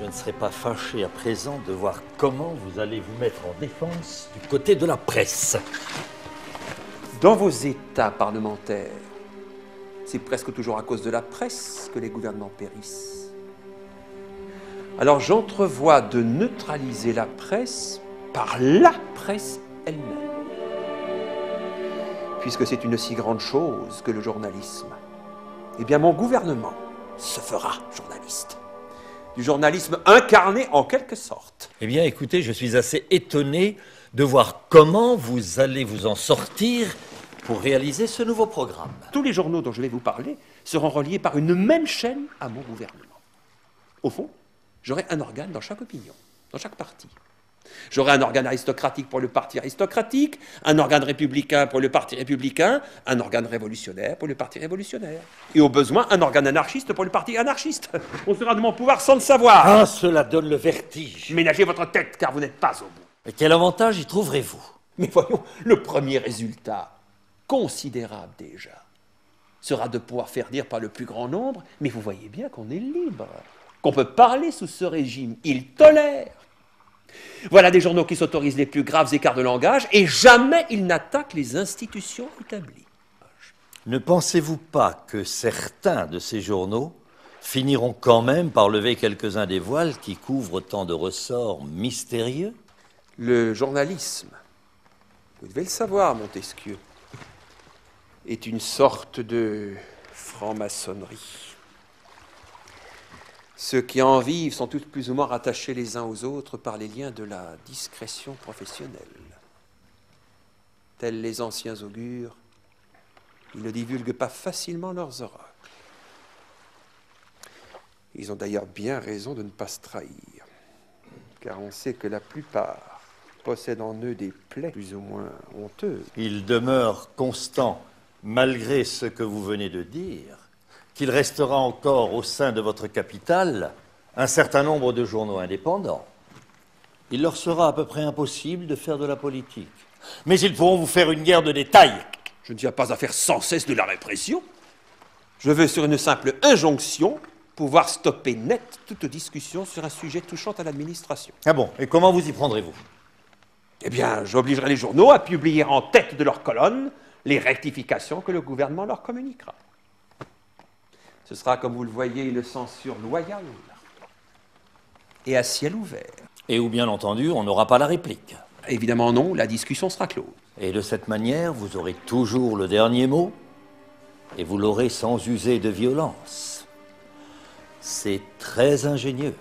Je ne serai pas fâché à présent de voir comment vous allez vous mettre en défense du côté de la presse. Dans vos États parlementaires, c'est presque toujours à cause de la presse que les gouvernements périssent. Alors j'entrevois de neutraliser la presse par la presse elle-même. Puisque c'est une si grande chose que le journalisme, eh bien mon gouvernement se fera journaliste. Du journalisme incarné en quelque sorte. Eh bien, écoutez, je suis assez étonné de voir comment vous allez vous en sortir pour réaliser ce nouveau programme. Tous les journaux dont je vais vous parler seront reliés par une même chaîne à mon gouvernement. Au fond, j'aurai un organe dans chaque opinion, dans chaque parti. J'aurai un organe aristocratique pour le parti aristocratique, un organe républicain pour le parti républicain, un organe révolutionnaire pour le parti révolutionnaire. Et au besoin, un organe anarchiste pour le parti anarchiste. On sera de mon pouvoir sans le savoir. Ah, cela donne le vertige. Ménagez votre tête, car vous n'êtes pas au bout. Et quel avantage y trouverez-vous? Mais voyons, le premier résultat, considérable déjà, sera de pouvoir faire dire par le plus grand nombre, mais vous voyez bien qu'on est libre, qu'on peut parler sous ce régime, il tolère. Voilà des journaux qui s'autorisent les plus graves écarts de langage et jamais ils n'attaquent les institutions établies. Ne pensez-vous pas que certains de ces journaux finiront quand même par lever quelques-uns des voiles qui couvrent tant de ressorts mystérieux? Le journalisme, vous devez le savoir, Montesquieu, est une sorte de franc-maçonnerie. Ceux qui en vivent sont tous plus ou moins rattachés les uns aux autres par les liens de la discrétion professionnelle. Tels les anciens augures, ils ne divulguent pas facilement leurs oracles. Ils ont d'ailleurs bien raison de ne pas se trahir, car on sait que la plupart possèdent en eux des plaies plus ou moins honteuses. Il demeure constant, malgré ce que vous venez de dire, qu'il restera encore au sein de votre capitale un certain nombre de journaux indépendants. Il leur sera à peu près impossible de faire de la politique. Mais ils pourront vous faire une guerre de détail. Je ne tiens pas à faire sans cesse de la répression. Je veux, sur une simple injonction, pouvoir stopper net toute discussion sur un sujet touchant à l'administration. Ah bon, et comment vous y prendrez-vous? Eh bien, j'obligerai les journaux à publier en tête de leur colonne les rectifications que le gouvernement leur communiquera. Ce sera, comme vous le voyez, une censure loyale et à ciel ouvert. Et où, bien entendu, on n'aura pas la réplique. Évidemment non, la discussion sera close. Et de cette manière, vous aurez toujours le dernier mot, et vous l'aurez sans user de violence. C'est très ingénieux.